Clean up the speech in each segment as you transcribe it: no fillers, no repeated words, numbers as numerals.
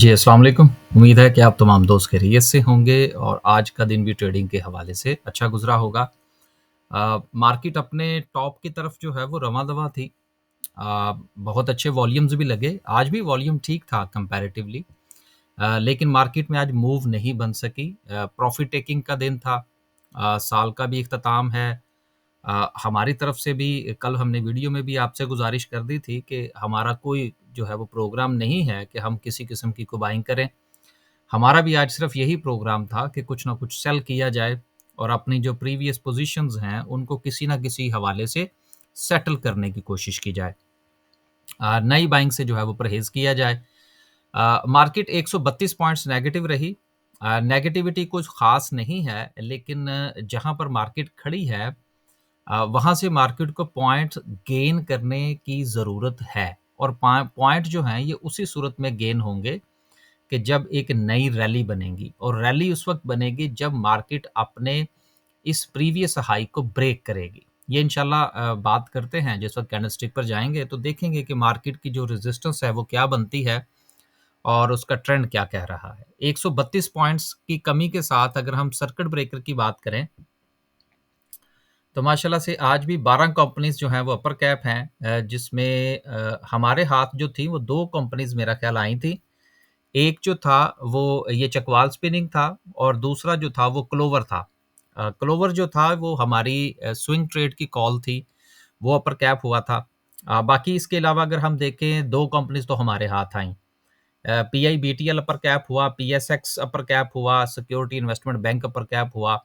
जी, अस्सलाम वालेकुम। उम्मीद है कि आप तमाम दोस्त खैरियत से होंगे और आज का दिन भी ट्रेडिंग के हवाले से अच्छा गुज़रा होगा। मार्केट अपने टॉप की तरफ जो है वो रवां-दवां थी। बहुत अच्छे वॉल्यूम्स भी लगे। आज भी वॉल्यूम ठीक था कंपैरेटिवली, लेकिन मार्केट में आज मूव नहीं बन सकी। प्रॉफ़िट टेकिंग का दिन था। साल का भी इख्तिताम है। हमारी तरफ से भी कल हमने वीडियो में भी आपसे गुज़ारिश कर दी थी कि हमारा कोई जो है वो प्रोग्राम नहीं है कि हम किसी किस्म की को बाइंग करें। हमारा भी आज सिर्फ यही प्रोग्राम था कि कुछ ना कुछ सेल किया जाए और अपनी जो प्रीवियस पोजीशंस हैं उनको किसी ना किसी हवाले से सेटल करने की कोशिश की जाए। नई बाइंग से जो है वो परहेज़ किया जाए। मार्केट 132 पॉइंट्स नेगेटिव रही। नेगेटिविटी कुछ ख़ास नहीं है, लेकिन जहाँ पर मार्केट खड़ी है वहाँ से मार्केट को पॉइंट गेन करने की ज़रूरत है और पॉइंट जो हैं ये उसी सूरत में गेन होंगे कि जब एक नई रैली बनेगी और रैली उस वक़्त बनेगी जब मार्केट अपने इस प्रीवियस हाई को ब्रेक करेगी। ये इंशाल्लाह बात करते हैं, जिस वक़्त कैंडलस्टिक पर जाएँगे तो देखेंगे कि मार्केट की जो रेज़िस्टेंस है वो क्या बनती है और उसका ट्रेंड क्या कह रहा है। 132 पॉइंट्स की कमी के साथ अगर हम सर्किट ब्रेकर की बात करें, तो माशाल्लाह से आज भी 12 कंपनीज़ जो हैं वो अपर कैप हैं, जिसमें हमारे हाथ जो थी वो 2 कंपनीज़ मेरा ख़्याल आई थी। एक जो था वो ये चकवाल स्पिनिंग था और दूसरा जो था वो क्लोवर था। क्लोवर जो था वो हमारी स्विंग ट्रेड की कॉल थी, वो अपर कैप हुआ था। बाकी इसके अलावा अगर हम देखें 2 कंपनीज़ तो हमारे हाथ आईं। पीआईबीटीएल अपर कैप हुआ, पीएसएक्स अपर कैप हुआ, security investment bank upper cap हुआ।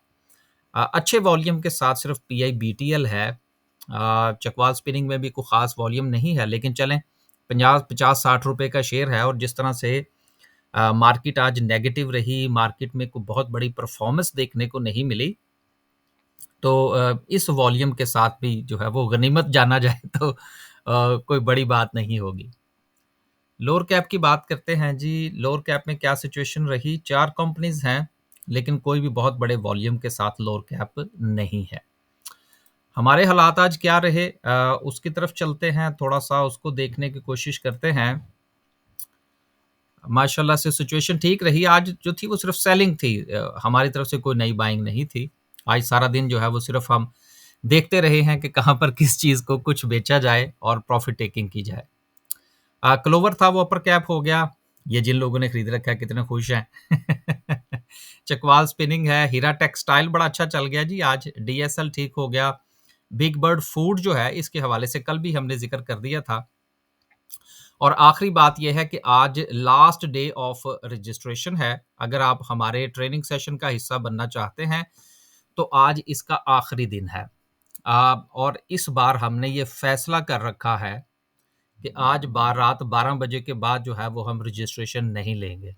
अच्छे वॉल्यूम के साथ सिर्फ पीआईबीटीएल है। चकवाल स्पिनिंग में भी कोई ख़ास वॉल्यूम नहीं है, लेकिन चलें 50-60 रुपए का शेयर है और जिस तरह से मार्केट आज नेगेटिव रही, मार्केट में कोई बहुत बड़ी परफ़ॉर्मेंस देखने को नहीं मिली, तो इस वॉल्यूम के साथ भी जो है वो गनीमत जाना जाए तो कोई बड़ी बात नहीं होगी। लोअर कैप की बात करते हैं जी, लोअर कैप में क्या सिचुएशन रही? 4 कंपनीज़ हैं, लेकिन कोई भी बहुत बड़े वॉल्यूम के साथ लोअर कैप नहीं है। हमारे हालात आज क्या रहे, उसकी तरफ चलते हैं, थोड़ा-सा उसको देखने की कोशिश करते हैं। माशाल्लाह से सिचुएशन ठीक रही। आज जो थी वो सिर्फ सेलिंग थी, हमारी तरफ से कोई नई बाइंग नहीं थी। आज सारा दिन जो है वो सिर्फ हम देखते रहे हैं कि कहाँ पर किस चीज़ को कुछ बेचा जाए और प्रॉफ़िट टेकिंग की जाए। क्लोवर था वो अपर कैप हो गया। ये जिन लोगों ने खरीद रखा है कितने खुश हैं। चकवाल स्पिनिंग है, हीरा टेक्सटाइल बड़ा अच्छा चल गया जी आज, डीएसएल ठीक हो गया। बिग बर्ड फूड जो है इसके हवाले से कल भी हमने ज़िक्र कर दिया था। और आखिरी बात ये है कि आज लास्ट डे ऑफ रजिस्ट्रेशन है। अगर आप हमारे ट्रेनिंग सेशन का हिस्सा बनना चाहते हैं, तो आज इसका आखिरी दिन है। और इस बार हमने ये फैसला कर रखा है कि आज रात 12 बजे के बाद जो है वो हम रजिस्ट्रेशन नहीं लेंगे।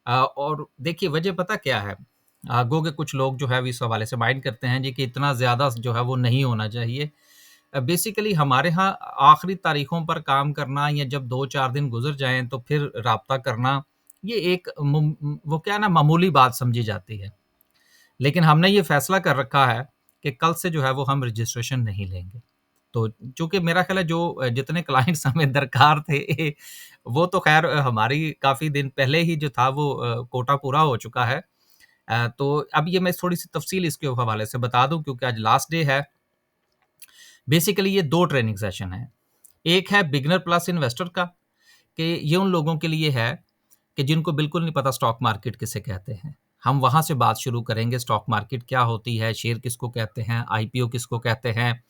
और देखिए वजह पता क्या है? गो के कुछ लोग जो है इस हवाले से माइंड करते हैं जी कि इतना ज़्यादा जो है वो नहीं होना चाहिए। बेसिकली हमारे यहाँ आखिरी तारीखों पर काम करना या जब 2-4 दिन गुज़र जाएँ तो फिर राब्ता करना, ये एक वो क्या है ना, मामूली बात समझी जाती है। लेकिन हमने ये फ़ैसला कर रखा है कि कल से जो है वो हम रजिस्ट्रेशन नहीं लेंगे। तो चूँकि मेरा ख़्याल है जो जितने क्लाइंट्स हमें दरकार थे वो तो ख़ैर हमारी काफ़ी दिन पहले ही जो था वो कोटा पूरा हो चुका है। तो अब ये मैं थोड़ी-सी तफ़सील इसके हवाले से बता दूँ क्योंकि आज लास्ट डे है। बेसिकली ये 2 ट्रेनिंग सेशन हैं। एक है बिगिनर प्लस इन्वेस्टर का, कि ये उन लोगों के लिए है कि जिनको बिल्कुल नहीं पता स्टॉक मार्केट किसे कहते हैं। हम वहाँ से बात शुरू करेंगे, स्टॉक मार्केट क्या होती है, शेयर किसको कहते हैं, आईपीओ किसको कहते हैं,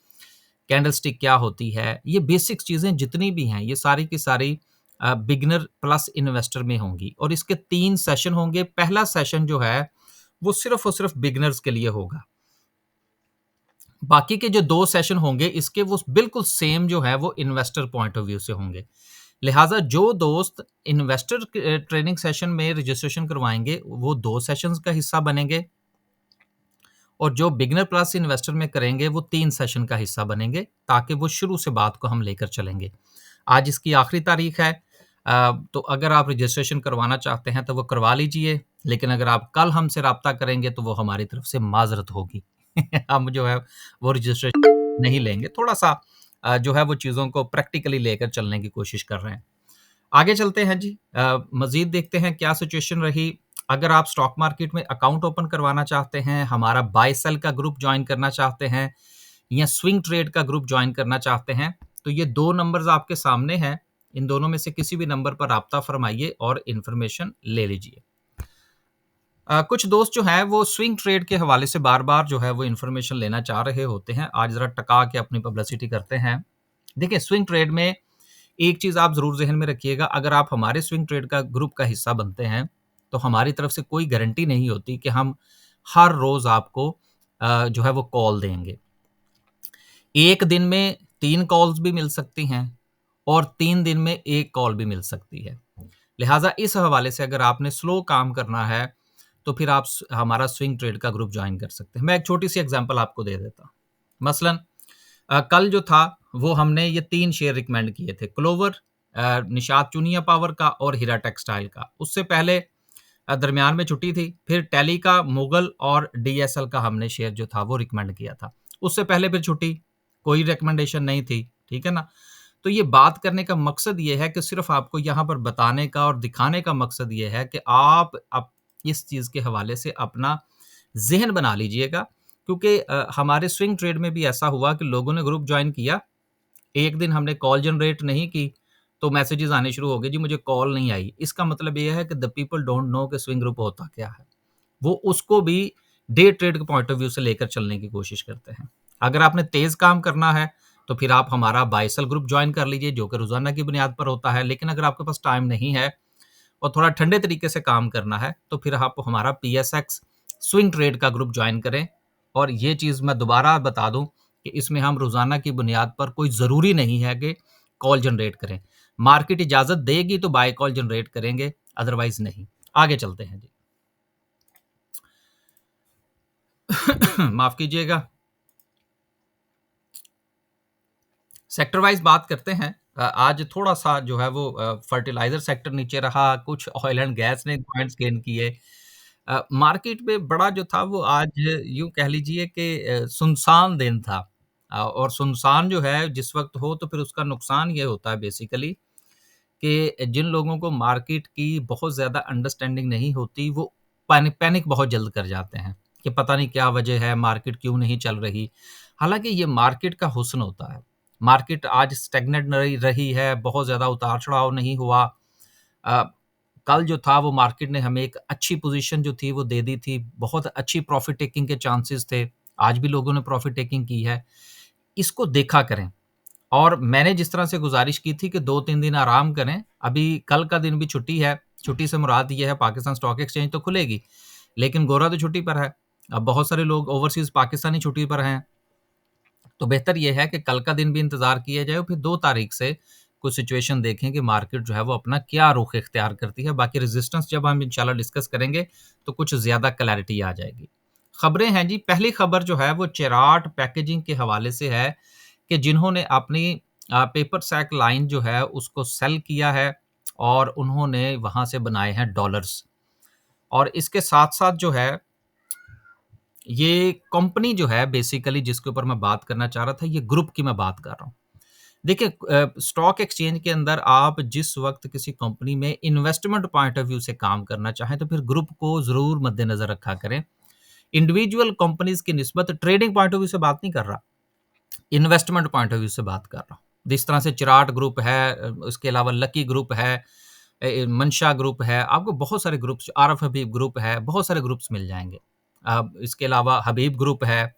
कैंडलस्टिक क्या होती है। ये बेसिक चीज़ें जितनी भी हैं, ये सारी की सारी बिगिनर प्लस इन्वेस्टर में होंगी और इसके 3 सेशन होंगे। पहला सेशन जो है, वो सिर्फ़ और सिर्फ़ बिगिनर्स के लिए होगा। बाकी के जो 2 सेशन होंगे इसके वो बिल्कुल सेम जो है वो इन्वेस्टर पॉइंट ऑफ व्यू से होंगे। लिहाज़ा जो दोस्त इन्वेस्टर ट्रेनिंग सेशन में रजिस्ट्रेशन करवाएँगे, वो 2 सेशंस का हिस्सा बनेंगे और जो बिगिनर प्लस इन्वेस्टर में करेंगे, वो 3 सेशन का हिस्सा बनेंगे, ताकि वो शुरू से बात को हम लेकर चलेंगे। आज इसकी आखिरी तारीख है, तो अगर आप रजिस्ट्रेशन करवाना चाहते हैं, तो वो करवा लीजिए, लेकिन अगर आप कल हमसे राब्ता करेंगे, तो वो हमारी तरफ से माज़रत होगी। हम जो है, वो रजिस्ट्रेशन नहीं लेंगे। थोड़ा-सा जो है वो चीज़ों को प्रैक्टिकली लेकर चलने की कोशिश कर रहे हैं। आगे चलते हैं जी। मज़ीद देखते हैं क्या सिचुएशन रही। अगर आप स्टॉक मार्केट में अकाउंट ओपन करवाना चाहते हैं, हमारा बाय सेल का ग्रुप जॉइन करना चाहते हैं या स्विंग ट्रेड का ग्रुप जॉइन करना चाहते हैं, तो ये 2 नंबर्स आपके सामने हैं। इन दोनों में से किसी भी नंबर पर राब्ता फ़रमाइए और इन्फॉर्मेशन ले लीजिए। कुछ दोस्त जो हैं वो स्विंग ट्रेड के हवाले से बार-बार जो है वो इन्फॉर्मेशन लेना चाह रहे होते हैं। आज ज़रा टका के अपनी पब्लिसिटी करते हैं। देखिए, स्विंग ट्रेड में एक चीज़ आप ज़रूर ज़हन में रखिएगा, अगर आप हमारे स्विंग ट्रेड का ग्रुप का हिस्सा बनते हैं, तो हमारी तरफ से कोई गारंटी नहीं होती कि हम हर रोज़ आपको जो है वो कॉल देंगे। 1 दिन में 3 कॉल्स भी मिल सकती हैं और 3 दिन में 1 कॉल भी मिल सकती है। लिहाज़ा इस हवाले से अगर आपने स्लो काम करना है, तो फिर आप हमारा स्विंग ट्रेड का ग्रुप जॉइन कर सकते हैं। मैं एक छोटी-सी एग्ज़ाम्पल आपको दे देता हूँ। मसलन कल जो था वो हमने ये 3 शेयर रिकमेंड किए थे, क्लोवर, निशात चूनिया पावर का और हीरा टेक्सटाइल का। उससे पहले दरमियान में छुट्टी थी, फिर टेली का, मुगल और डीएसएल का हमने शेयर जो था वो रिकमेंड किया था। उससे पहले फिर छुट्टी, कोई रिकमेंडेशन नहीं थी, ठीक है ना? तो ये बात करने का मकसद ये है कि सिर्फ़ आपको यहाँ पर बताने का और दिखाने का मकसद ये है कि आप इस चीज़ के हवाले से अपना ज़हन बना लीजिएगा, क्योंकि हमारे स्विंग ट्रेड में भी ऐसा हुआ कि लोगों ने ग्रुप जॉइन किया, एक दिन हमने कॉल जनरेट नहीं की, तो मैसेजेस आने शुरू हो गए, जी मुझे कॉल नहीं आई। इसका मतलब ये है कि द पीपल डोंट नो कि स्विंग ग्रुप होता क्या है। वो उसको भी डे ट्रेड के पॉइंट ऑफ व्यू से लेकर चलने की कोशिश करते हैं। अगर आपने तेज़ काम करना है, तो फिर आप हमारा बाय सेल ग्रुप जॉइन कर लीजिए, जो कि रोज़ाना की बुनियाद पर होता है। लेकिन अगर आपके पास टाइम नहीं है और थोड़ा ठंडे तरीके से काम करना है, तो फिर आप हमारा पीएसएक्स स्विंग ट्रेड का ग्रुप जॉइन करें। और ये चीज़ मैं दोबारा बता दूँ कि इसमें हम रोज़ाना की बुनियाद पर कोई ज़रूरी नहीं है कि कॉल जनरेट करें। मार्केट इजाज़त देगी तो बाय कॉल जनरेट करेंगे, अदरवाइज़ नहीं। आगे चलते हैं जी। माफ़ कीजिएगा। सेक्टर वाइज़ बात करते हैं। आज थोड़ा-सा जो है वो फर्टिलाइज़र सेक्टर नीचे रहा, कुछ ऑयल एंड गैस ने पॉइंट्स गेन किए। मार्केट में बड़ा जो था वो आज यूँ कह लीजिए कि सुनसान दिन था। और सुनसान जो है जिस वक़्त हो तो फिर उसका नुकसान ये होता है बेसिकली कि जिन लोगों को मार्केट की बहुत ज़्यादा अंडरस्टैंडिंग नहीं होती, वो पैनिक बहुत जल्द कर जाते हैं कि पता नहीं क्या वजह है, मार्केट क्यों नहीं चल रही। हालाँकि ये मार्केट का हुस्न होता है। मार्केट आज स्टैग्नेंट रही रही है, बहुत ज़्यादा उतार-चढ़ाव नहीं हुआ। अ, कल जो था वो मार्केट ने हमें एक अच्छी पोज़ीशन जो थी वो दे दी थी। बहुत अच्छी प्रॉफ़िट टेकिंग के चांसेस थे। आज भी लोगों ने प्रॉफ़िट टेकिंग की है। इसको देखा करें। और मैंने जिस तरह से गुज़ारिश की थी कि 2-3 दिन आराम करें, अभी कल का दिन भी छुट्टी है। छुट्टी से मुराद ये है पाकिस्तान स्टॉक एक्सचेंज तो खुलेगी, लेकिन गोरा तो छुट्टी पर है। अब बहुत सारे लोग ओवरसीज़ पाकिस्तानी छुट्टी पर हैं, तो बेहतर ये है कि कल का दिन भी इंतज़ार किया जाए और फिर 2 तारीख से कुछ सिचुएशन देखें कि मार्केट जो है वो अपना क्या रुख इख्तियार करती है। बाकी रेज़िस्टेंस जब हम इंशाल्लाह डिस्कस करेंगे, तो कुछ ज़्यादा क्लैरिटी आ जाएगी। खबरें हैं जी, पहली खबर जो है वो चेराट पैकेजिंग के हवाले से है कि जिन्होंने अपनी पेपर सैक लाइन जो है उसको सेल किया है और उन्होंने वहाँ से बनाए हैं डॉलर्स। और इसके साथ-साथ जो है ये कंपनी जो है बेसिकली जिसके ऊपर मैं बात करना चाह रहा था, ये ग्रुप की मैं बात कर रहा हूँ। देखिए, स्टॉक एक्सचेंज के अंदर आप जिस वक़्त किसी कंपनी में इन्वेस्टमेंट पॉइंट ऑफ व्यू से काम करना चाहें, तो फिर ग्रुप को ज़रूर मद्देनज़र रखा करें। इंडिविजुअल कंपनीज़ की निस्बत ट्रेडिंग पॉइंट ऑफ व्यू से बात नहीं कर रहा, इन्वेस्टमेंट पॉइंट ऑफ व्यू से बात कर रहा हूँ। जिस तरह से चिराट ग्रुप है, उसके अलावा लकी ग्रुप है, मंशा ग्रुप है, आपको बहुत सारे ग्रुप्स, आरएफ हबीब ग्रुप है, बहुत सारे ग्रुप्स मिल जाएँगे। इसके अलावा हबीब ग्रुप है।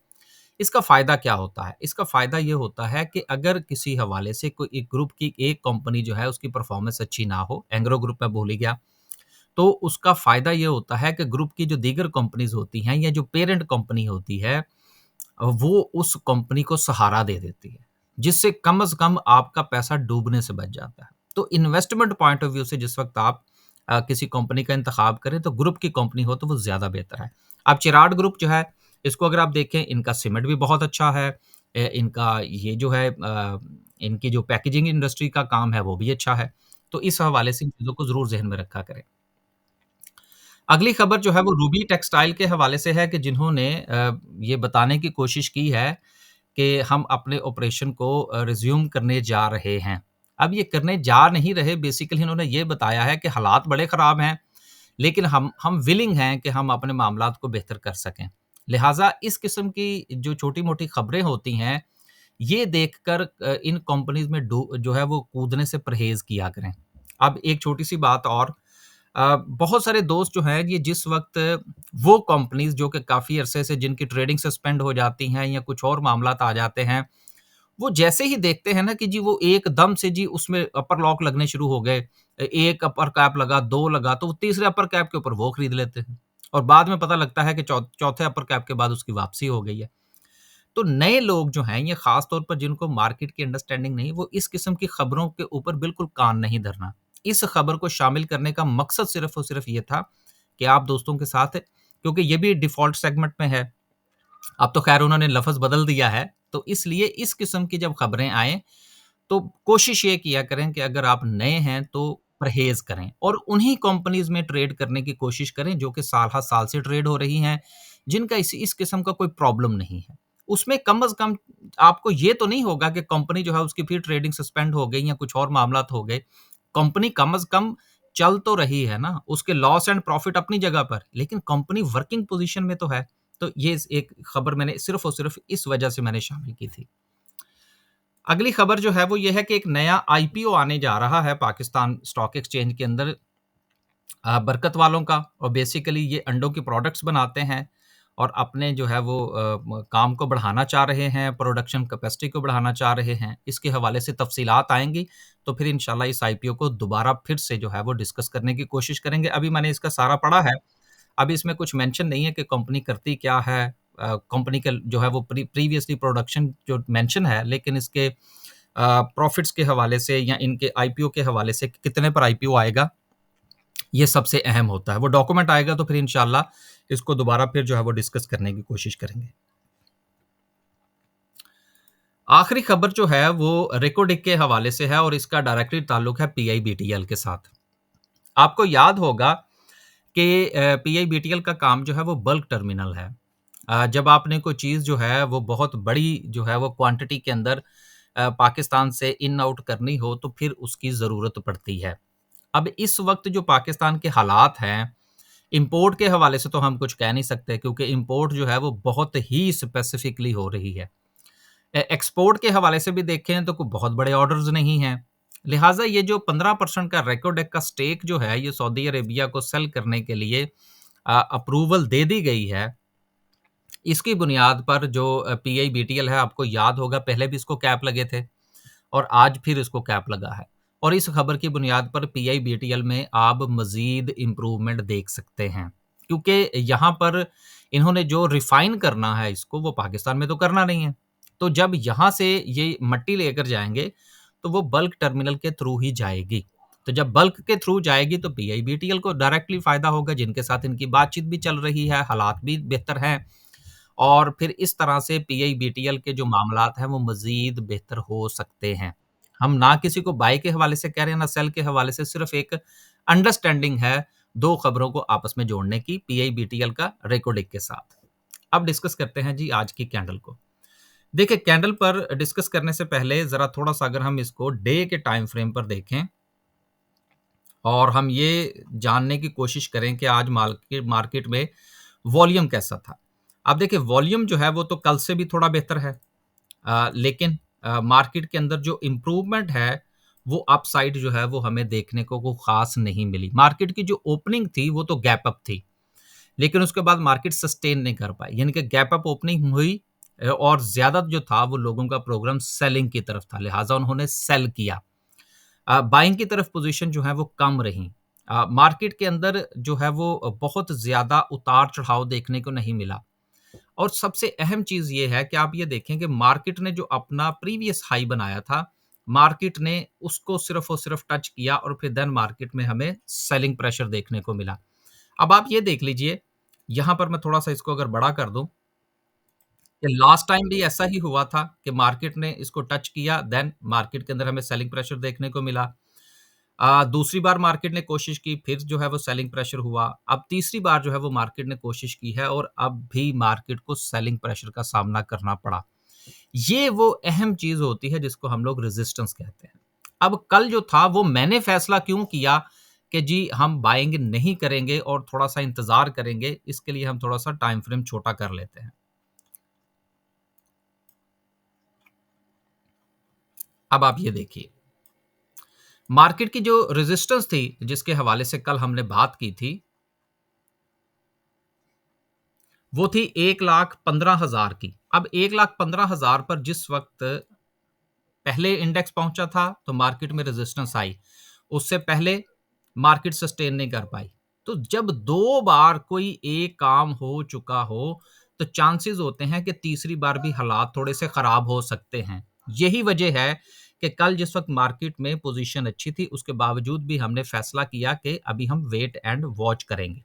इसका फ़ायदा क्या होता है? इसका फ़ायदा ये होता है कि अगर किसी हवाले से कोई एक ग्रुप की एक कंपनी जो है उसकी परफ़ॉर्मेंस अच्छी ना हो, एंग्रो ग्रुप मैं भूल ही गया, तो उसका फ़ायदा ये होता है कि ग्रुप की जो दीगर कंपनीज़ होती हैं या जो पेरेंट कंपनी होती है, वो उस कंपनी को सहारा दे देती है, जिससे कम से कम आपका पैसा डूबने से बच जाता है। तो इन्वेस्टमेंट पॉइंट ऑफ व्यू से जिस वक़्त आप किसी कंपनी का इंतखाब करें, तो ग्रुप की कंपनी हो तो वो ज़्यादा बेहतर है। अब चिराट ग्रुप जो है, इसको अगर आप देखें, इनका सीमेंट भी बहुत अच्छा है। इनका ये जो है इनकी जो पैकेजिंग इंडस्ट्री का काम है, वो भी अच्छा है। तो इस हवाले से इन चीज़ों को ज़रूर ज़हन में रखा करें। अगली खबर जो है वो रूबी टेक्सटाइल के हवाले से है कि जिन्होंने ये बताने की कोशिश की है कि हम अपने ऑपरेशन को रिज़्यूम करने जा रहे हैं। अब ये करने जा नहीं रहे, बेसिकली इन्होंने ये बताया है कि हालात बड़े ख़राब हैं, लेकिन हम विलिंग हैं कि हम अपने मामलात को बेहतर कर सकें। लिहाज़ा इस किस्म की जो छोटी-मोटी खबरें होती हैं, ये देखकर इन कंपनीज़ में जो है वो कूदने से परहेज़ किया करें। अब एक छोटी-सी बात और, बहुत सारे दोस्त जो हैं ये जिस वक़्त वो कंपनीज़ जो कि काफ़ी अरसे से जिनकी ट्रेडिंग सस्पेंड हो जाती हैं या कुछ और मामलात आ जाते हैं, वो जैसे ही देखते हैं ना कि जी वो एकदम से जी उसमें अपर लॉक लगने शुरू हो गए, 1 अपर कैप लगा, 2 लगा, तो वो तीसरे अपर कैप के ऊपर वो खरीद लेते हैं और बाद में पता लगता है कि चौथे अपर कैप के बाद उसकी वापसी हो गई है। तो नए लोग जो हैं ये ख़ास तौर पर जिनको मार्केट की अंडरस्टैंडिंग नहीं, वो इस किस्म की खबरों के ऊपर बिल्कुल कान नहीं धरना। इस खबर को शामिल करने का मकसद सिर्फ़ और सिर्फ़ ये था कि आप दोस्तों के साथ, क्योंकि ये भी डिफ़ॉल्ट सेगमेंट में है, अब तो ख़ैर उन्होंने लफ़्ज़ बदल दिया है, तो इसलिए इस किस्म की जब खबरें आएँ, तो कोशिश ये किया करें कि अगर आप नए हैं तो परहेज़ करें और उन्हीं कंपनीज़ में ट्रेड करने की कोशिश करें जो कि साल हर साल से ट्रेड हो रही हैं, जिनका इस किस्म का कोई प्रॉब्लम नहीं है। उसमें कम से कम आपको ये तो नहीं होगा कि कंपनी जो है उसकी फिर ट्रेडिंग सस्पेंड हो गई या कुछ और मामलात हो गए। कंपनी कम से कम चल तो रही है ना, उसके लॉस एंड प्रॉफ़िट अपनी जगह पर, लेकिन कंपनी वर्किंग पोज़ीशन में तो है। तो ये एक खबर मैंने सिर्फ़ और सिर्फ़ इस वजह से मैंने शामिल की थी। अगली खबर जो है वो ये है कि एक नया आईपीओ आने जा रहा है पाकिस्तान स्टॉक एक्सचेंज के अंदर, बरकत वालों का, और बेसिकली ये अंडों के प्रोडक्ट्स बनाते हैं और अपने जो है वो काम को बढ़ाना चाह रहे हैं, प्रोडक्शन कैपेसिटी को बढ़ाना चाह रहे हैं। इसके हवाले से तफसीलात आएँगी, तो फिर इंशाल्लाह इस आईपीओ को दोबारा फिर से जो है वो डिस्कस करने की कोशिश करेंगे। अभी मैंने इसका सारा पढ़ा है, अभी इसमें कुछ मेंशन नहीं है कि कंपनी करती क्या है, कंपनी का जो है वो प्रीवियसली प्रोडक्शन जो मेंशन है, लेकिन इसके प्रॉफ़िट्स के हवाले से या इनके आईपीओ के हवाले से कितने पर आईपीओ आएगा, ये सबसे अहम होता है। वो डॉक्यूमेंट आएगा तो फिर इंशाल्लाह इसको दोबारा फिर जो है वो डिस्कस करने की कोशिश करेंगे। आखिरी खबर जो है वो रेकोडिक के हवाले से है और इसका डायरेक्टली ताल्लुक है पीआईबीटीएल के साथ। आपको याद होगा कि पीआईबीटीएल का काम जो है वो बल्क टर्मिनल है। जब आपने कोई चीज़ जो है वो बहुत बड़ी जो है वो क्वांटिटी के अंदर पाकिस्तान से इन आउट करनी हो तो फिर उसकी ज़रूरत पड़ती है। अब इस वक़्त जो पाकिस्तान के हालात हैं, इम्पोर्ट के हवाले से तो हम कुछ कह नहीं सकते क्योंकि इम्पोर्ट जो है वो बहुत ही स्पेसिफिकली हो रही है। एक्सपोर्ट के हवाले से भी देखें तो कोई बहुत बड़े ऑर्डर्स नहीं हैं। लिहाज़ा ये जो 15% का रेकोडेक का स्टेक जो है ये सऊदी अरेबिया को सेल करने के लिए अप्रूवल दे दी गई है। इसकी बुनियाद पर जो पीआईबीटीएल है, आपको याद होगा पहले भी इसको कैप लगे थे और आज फिर इसको कैप लगा है। और इस खबर की बुनियाद पर पीआईबीटीएल में आप मज़ीद इम्प्रूवमेंट देख सकते हैं। क्योंकि यहाँ पर इन्होंने जो रिफ़ाइन करना है इसको, वो पाकिस्तान में तो करना नहीं है। तो जब यहाँ से ये मट्टी लेकर जाएँगे, तो वो बल्क टर्मिनल के थ्रू ही जाएगी। तो जब बल्क के थ्रू जाएगी तो पीआईबीटीएल को डायरेक्टली फ़ायदा होगा, जिनके साथ इनकी बातचीत भी चल रही है, हालात भी बेहतर हैं। और फिर इस तरह से पीआईबीटीएल के जो मामलात हैं, वो मज़ीद बेहतर हो सकते हैं। हम ना किसी को बाय के हवाले से कह रहे हैं, ना सेल के हवाले से, सिर्फ़ एक अंडरस्टैंडिंग है 2 खबरों को आपस में जोड़ने की, पीआईबीटीएल का रेकोडिक के साथ। अब डिस्कस करते हैं जी आज की कैंडल को। देखिए, कैंडल पर डिस्कस करने से पहले ज़रा थोड़ा-सा अगर हम इसको डे के टाइम फ्रेम पर देखें और हम ये जानने की कोशिश करें कि आज मार्केट में वॉल्यूम कैसा था। अब देखिए, वॉल्यूम जो है वो तो कल से भी थोड़ा बेहतर है, लेकिन मार्केट के अंदर जो इम्प्रूवमेंट है, वो अपसाइड जो है वो हमें देखने को ख़ास नहीं मिली। मार्केट की जो ओपनिंग थी वो तो गैप अप थी, लेकिन उसके बाद मार्केट सस्टेन नहीं कर पाई, यानी कि गैप अप ओपनिंग हुई, और ज़्यादा जो था वो लोगों का प्रोग्राम सेलिंग की तरफ था, लिहाज़ा उन्होंने सेल किया। बाइंग की तरफ पोजीशन जो है वो कम रही। मार्केट के अंदर जो है वो बहुत ज़्यादा उतार-चढ़ाव देखने को नहीं मिला। और सबसे अहम चीज़ ये है कि आप ये देखें कि मार्केट ने जो अपना प्रीवियस हाई बनाया था, मार्केट ने उसको सिर्फ़ और सिर्फ़ टच किया और फिर देन मार्केट में हमें सेलिंग प्रेशर देखने को मिला। अब आप ये देख लीजिए, यहाँ पर मैं थोड़ा-सा इसको अगर बड़ा कर दूँ, कि लास्ट टाइम भी ऐसा ही हुआ था कि मार्केट ने इसको टच किया, देन मार्केट के अंदर हमें सेलिंग प्रेशर देखने को मिला। दूसरी बार मार्केट ने कोशिश की, फिर जो है वो सेलिंग प्रेशर हुआ। अब तीसरी बार जो है वो मार्केट ने कोशिश की है और अब भी मार्केट को सेलिंग प्रेशर का सामना करना पड़ा। ये वो अहम चीज़ होती है जिसको हम लोग रेजिस्टेंस कहते हैं। अब कल जो था वो मैंने फैसला क्यों किया कि जी हम बाइंग नहीं करेंगे और थोड़ा-सा इंतज़ार करेंगे, इसके लिए हम थोड़ा-सा टाइम फ्रेम छोटा कर लेते हैं। अब आप ये देखिए, मार्केट की जो रेजिस्टेंस थी, जिसके हवाले से कल हमने बात की थी, वो थी 1,15,000 की। अब 1,15,000 पर जिस वक़्त पहले इंडेक्स पहुंचा था तो मार्केट में रेजिस्टेंस आई, उससे पहले मार्केट सस्टेन नहीं कर पाई। तो जब दो बार कोई एक काम हो चुका हो तो चांसेस होते हैं कि तीसरी बार भी हालात थोड़े से खराब हो सकते हैं। यही वजह है कि कल जिस वक्त मार्केट में पोजीशन अच्छी थी उसके बावजूद भी हमने फैसला किया कि अभी हम वेट एंड वॉच करेंगे।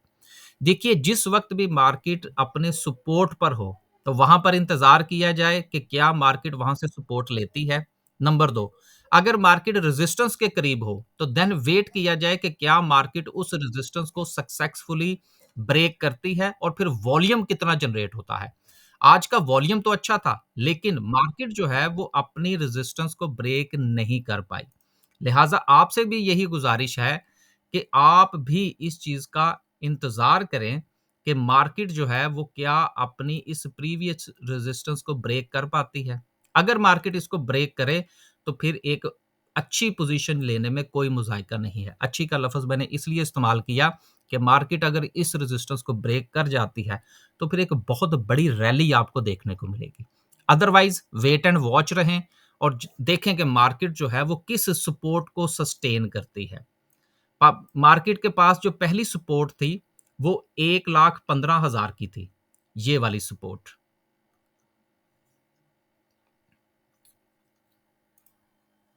देखिए, जिस वक़्त भी मार्केट अपने सपोर्ट पर हो, तो वहाँ पर इंतज़ार किया जाए कि क्या मार्केट वहाँ से सपोर्ट लेती है। नंबर 2, अगर मार्केट रेजिस्टेंस के करीब हो, तो देन वेट किया जाए कि क्या मार्केट उस रेजिस्टेंस को सक्सेसफुली ब्रेक करती है और फिर वॉल्यूम कितना जनरेट होता है। आज का वॉल्यूम तो अच्छा था, लेकिन मार्केट जो है वो अपनी रेजिस्टेंस को ब्रेक नहीं कर पाई। लिहाज़ा आपसे भी यही गुज़ारिश है कि आप भी इस चीज़ का इंतज़ार करें कि मार्केट जो है वो क्या अपनी इस प्रीवियस रेजिस्टेंस को ब्रेक कर पाती है। अगर मार्केट इसको ब्रेक करे तो फिर एक अच्छी पोजीशन लेने में कोई मुज़ायका नहीं है। अच्छी का लफ़्ज़ मैंने इसलिए इस्तेमाल किया कि मार्केट अगर इस रेजिस्टेंस को ब्रेक कर जाती है तो फिर एक बहुत बड़ी रैली आपको देखने को मिलेगी। अदरवाइज़ वेट एंड वॉच रहें और देखें कि मार्केट जो है वो किस सपोर्ट को सस्टेन करती है। मार्केट के पास जो पहली सपोर्ट थी, वो 1,15,000 की थी, ये वाली सपोर्ट,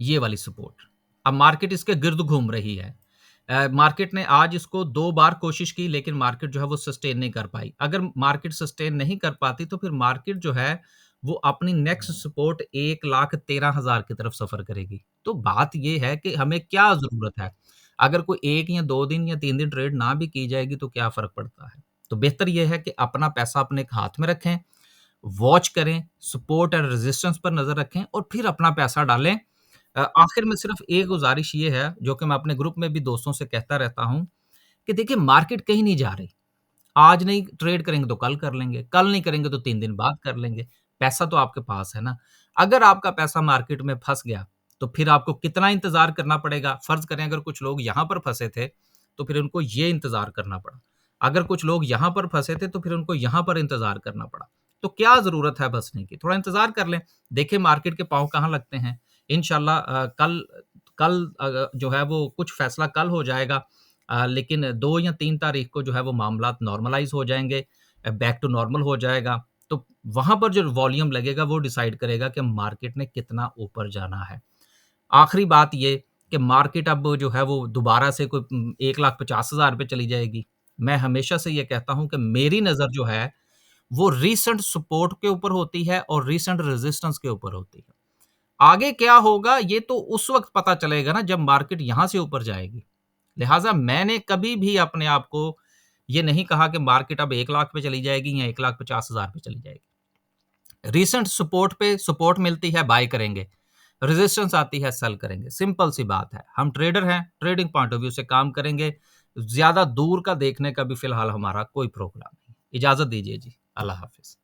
ये वाली सपोर्ट। अब मार्केट इसके गिर्द घूम रही है। मार्केट ने आज इसको 2 बार कोशिश की लेकिन मार्केट जो है वो सस्टेन नहीं कर पाई। अगर मार्केट सस्टेन नहीं कर पाती तो फिर मार्केट जो है वो अपनी नेक्स्ट सपोर्ट 1,13,000 की तरफ सफ़र करेगी। तो बात ये है कि हमें क्या ज़रूरत है? अगर कोई 1 या 2 दिन या 3 दिन ट्रेड ना भी की जाएगी तो क्या फ़र्क पड़ता है? तो बेहतर ये है कि अपना पैसा अपने हाथ में रखें, वॉच करें, सपोर्ट एंड रेजिस्टेंस पर नज़र रखें और फिर अपना पैसा डालें। आखिर में सिर्फ एक गुज़ारिश ये है, जो कि मैं अपने ग्रुप में भी दोस्तों से कहता रहता हूँ, कि देखिए मार्केट कहीं नहीं जा रही। आज नहीं ट्रेड करेंगे तो कल कर लेंगे, कल नहीं करेंगे तो 3 दिन बाद कर लेंगे। पैसा तो आपके पास है ना। अगर आपका पैसा मार्केट में फँस गया, तो फिर आपको कितना इंतज़ार करना पड़ेगा? फ़र्ज़ करें अगर कुछ लोग यहाँ पर फँसे थे, तो फिर उनको ये इंतज़ार करना पड़ा। अगर कुछ लोग यहाँ पर फँसे थे, तो फिर उनको यहाँ पर इंतज़ार करना पड़ा। तो क्या ज़रूरत है फँसने की? थोड़ा इंतज़ार कर लें, देखें मार्केट के पाँव कहाँ लगते हैं। इंशाल्लाह कल कल जो है वो कुछ फ़ैसला कल हो जाएगा। लेकिन 2 या 3 तारीख को जो है वो मामलात नॉर्मलाइज़ हो जाएँगे, बैक टू नॉर्मल हो जाएगा। तो वहाँ पर जो वॉल्यूम लगेगा वो डिसाइड करेगा कि मार्केट ने कितना ऊपर जाना है। आखिरी बात ये कि मार्केट अब जो है वो दोबारा से कोई 1,50,000 पे चली जाएगी। मैं हमेशा से ये कहता हूँ कि मेरी नज़र जो है वो रीसेंट सपोर्ट के ऊपर होती है और रीसेंट रेजिस्टेंस के ऊपर होती है। आगे क्या होगा ये तो उस वक़्त पता चलेगा ना जब मार्केट यहाँ से ऊपर जाएगी। लिहाज़ा मैंने कभी भी अपने आप को ये नहीं कहा कि मार्केट अब 1,00,000 पे चली जाएगी या 1,50,000 पे चली जाएगी। रीसेंट सपोर्ट पे सपोर्ट मिलती है बाय करेंगे, रेजिस्टेंस आती है सेल करेंगे, सिंपल सी बात है। हम ट्रेडर हैं, ट्रेडिंग पॉइंट ऑफ व्यू से काम करेंगे। ज़्यादा दूर का देखने का भी फ़िलहाल हमारा कोई प्रोग्राम नहीं। इजाज़त दीजिए जी। अल्लाह हाफ़िज़।